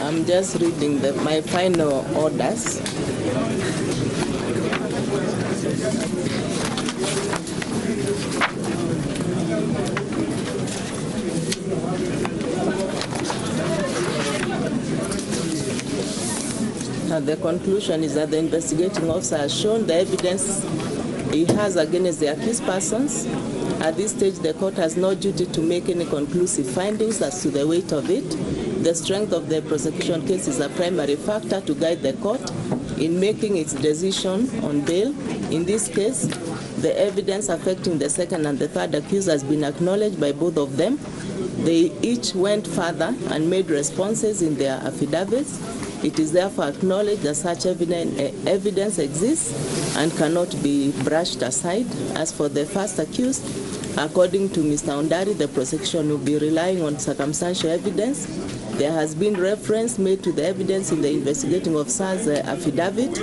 I'm just reading my final orders. The conclusion is that the investigating officer has shown the evidence he has against the accused persons. At this stage, the court has no duty to make any conclusive findings as to the weight of it. The strength of the prosecution case is a primary factor to guide the court in making its decision on bail. In this case, the evidence affecting the second and the third accused has been acknowledged by both of them. They each went further and made responses in their affidavits. It is therefore acknowledged that such evidence exists and cannot be brushed aside. As for the first accused, according to Mr. Ondari, the prosecution will be relying on circumstantial evidence. There has been reference made to the evidence in the investigating officer's affidavit.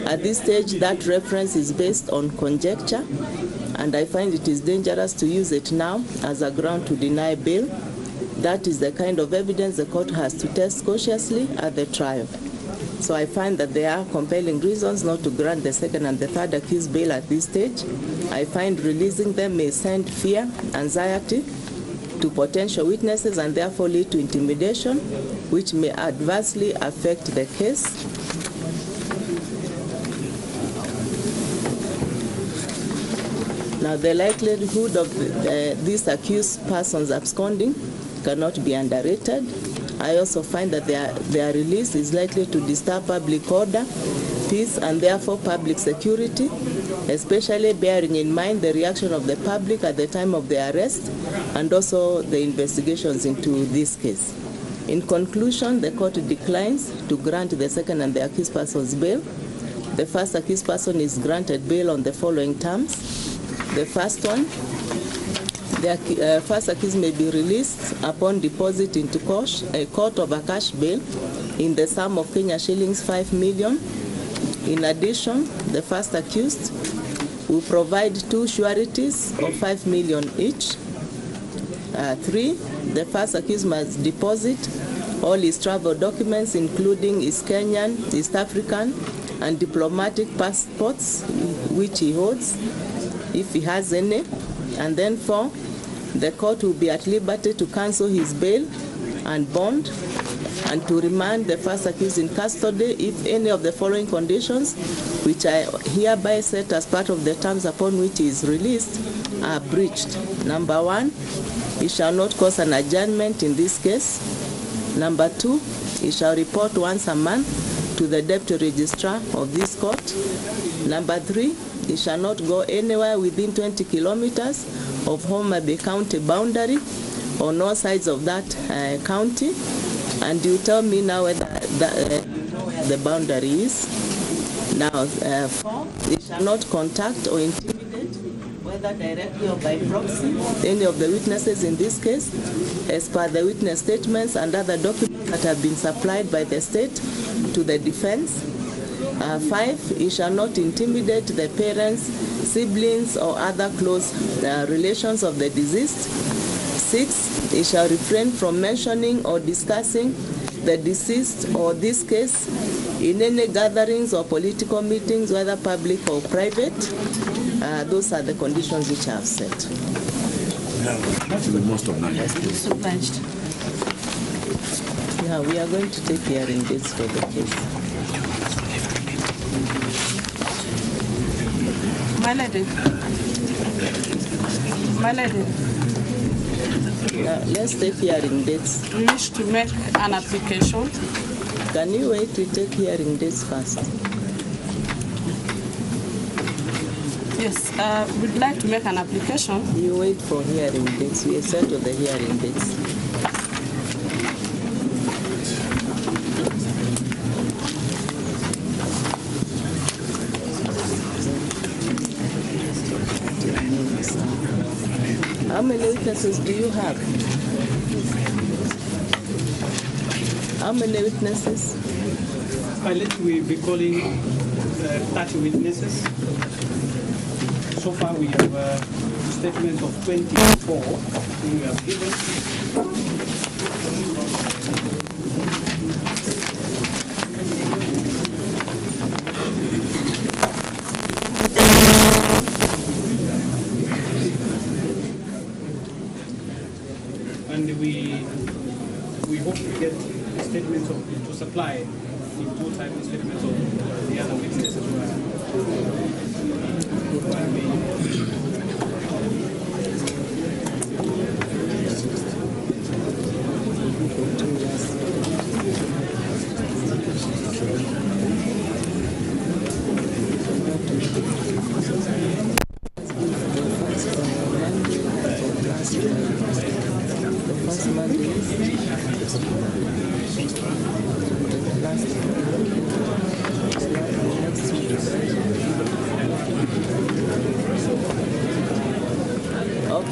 At this stage, that reference is based on conjecture, and I find it is dangerous to use it now as a ground to deny bail. That is the kind of evidence the court has to test cautiously at the trial. So I find that there are compelling reasons not to grant the second and the third accused bail at this stage. I find releasing them may send fear, anxiety to potential witnesses and therefore lead to intimidation, which may adversely affect the case. Now, the likelihood of these accused persons absconding cannot be underrated. I also find that their release is likely to disturb public order, peace, and therefore public security, especially bearing in mind the reaction of the public at the time of the arrest and also the investigations into this case. In conclusion, the court declines to grant the second and the accused person's bail. The first accused person is granted bail on the following terms. The first one, the first accused may be released upon deposit into court of a cash bail in the sum of Kenya shillings 5 million. In addition, the first accused will provide 2 sureties of 5 million each. 3, the first accused must deposit all his travel documents, including his Kenyan, East African, and diplomatic passports, which he holds, if he has any. And then 4, the court will be at liberty to cancel his bail and bond and to remand the first accused in custody if any of the following conditions, which I hereby set as part of the terms upon which he is released, are breached. Number 1, he shall not cause an adjournment in this case. Number 2, he shall report once a month to the deputy registrar of this court. Number 3, he shall not go anywhere within 20 kilometers of Homa Bay County boundary on all sides of that county. And you tell me now whether the boundary is. Now, 4, he shall not contact or intimidate, whether directly or by proxy, any of the witnesses in this case, as per the witness statements and other documents that have been supplied by the state to the defense. 5, he shall not intimidate the parents, siblings, or other close relations of the deceased. 6, he shall refrain from mentioning or discussing the deceased or this case in any gatherings or political meetings, whether public or private. Those are the conditions which I have set. Most of them. Yeah, we are going to take hearing dates for the case. My lady. Let's take hearing dates. We wish to make an application. Can you wait to take hearing dates first? Yes, we'd like to make an application. You wait for hearing dates. We settle the hearing dates. How many witnesses do you have? How many witnesses? Pilot will be calling 30 witnesses. So far we have a statement of 24 we have given. statements to supply in two types of statements of the other witnesses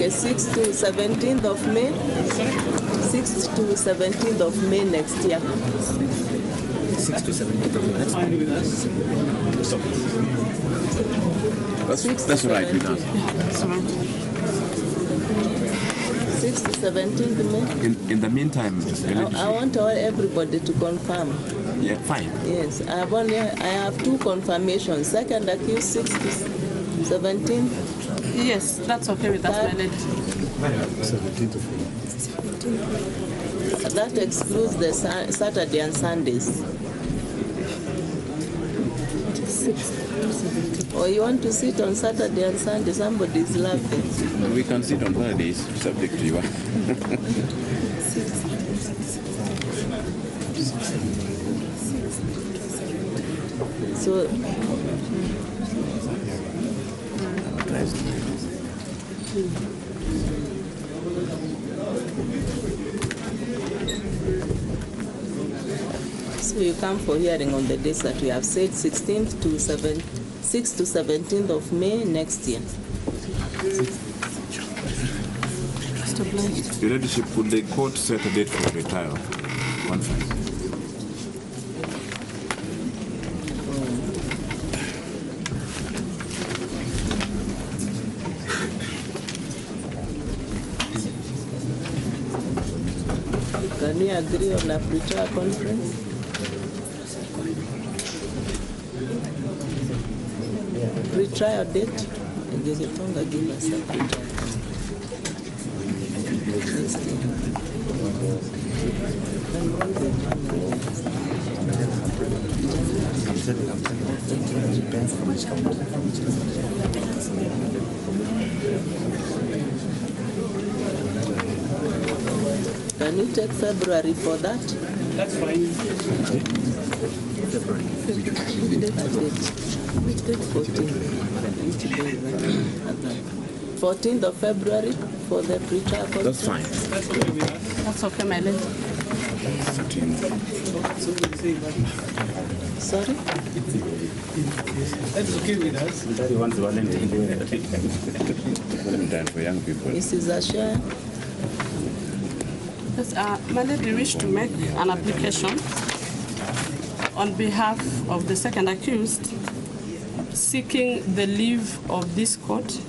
Okay, 6th to 17th of May. 6th to 17th of May next year. 6 to 17th of May. That's fine with us. That's right with us. 6th to 17th May. In the meantime, I want everybody to confirm. yeah, fine. Yes, I have two confirmations. Second accused 6th to 17th. Yes, that's okay with us, my lady. 17th of May. That excludes the Saturday and Sundays. Or you want to sit on Saturday and Sunday? Somebody is laughing. We can sit on Fridays, subject to you. So, so you come for hearing on the dates that we have said, 16th to 6th to 17th of May next year. Your Ladyship, could the court set a date for the trial? Conference. Can we agree on a pre-trial conference? Pre-trial date? Ingezitonga give us a pre-trial. Can you take February for that? That's fine. February. Which date? 14th of February for the pre-trial conference? That's fine. That's okay with us. That's okay, my lady. Sorry? That's okay with us. Valentine for young people. Mrs. Asher? Yes, my lady wish to make an application on behalf of the second accused, seeking the leave of this court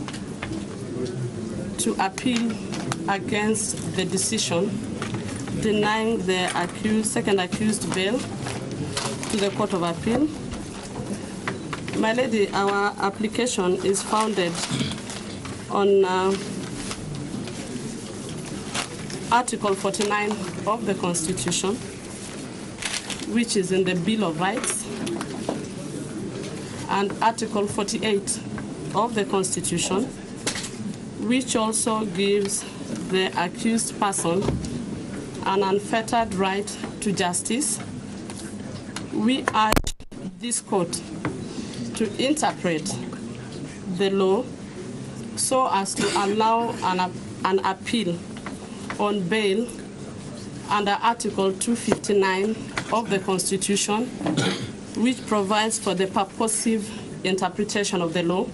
to appeal against the decision denying the second accused bail to the Court of Appeal. My lady, our application is founded on Article 49 of the Constitution, which is in the Bill of Rights, and Article 48 of the Constitution, which also gives the accused person an unfettered right to justice. We urge this court to interpret the law so as to allow an appeal on bail under Article 259 of the Constitution, which provides for the purposive interpretation of the law.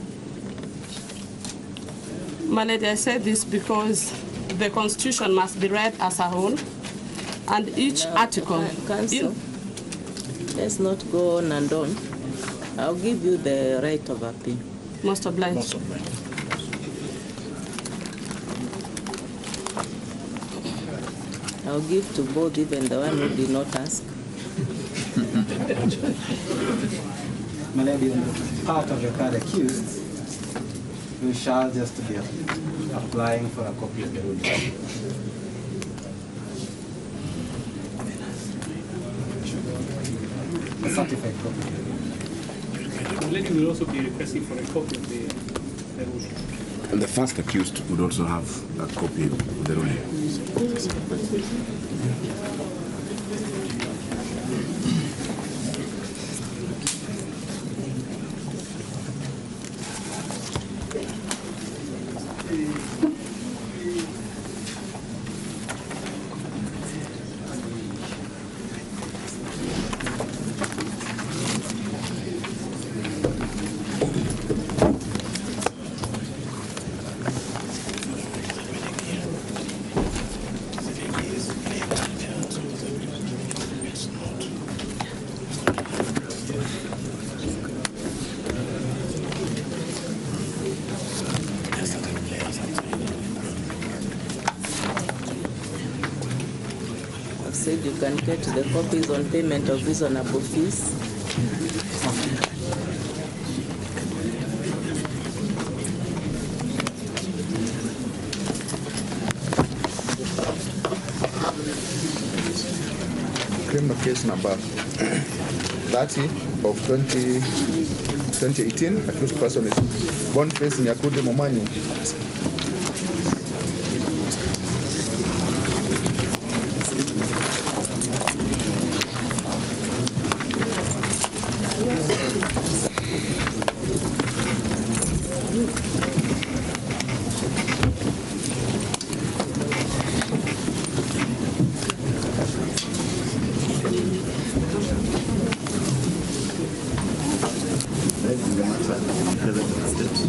My lady, I say this because the Constitution must be read as a whole, and each article... Counsel, let's not go on and on. I'll give you the right of appeal. Most obliged. Most obliged. I'll give to both, even the one who did not ask. My lady, on the part of the third accused, we shall just be applying for a copy of the ruling. a certified copy. The lady will also be requesting for a copy of the ruling. And the first accused would also have a copy of the ruling. Said you can get the copies on payment of reasonable fees. Criminal case number 30 of 2018. Accused person is Boniface Nyakude Momanyi. Present steps.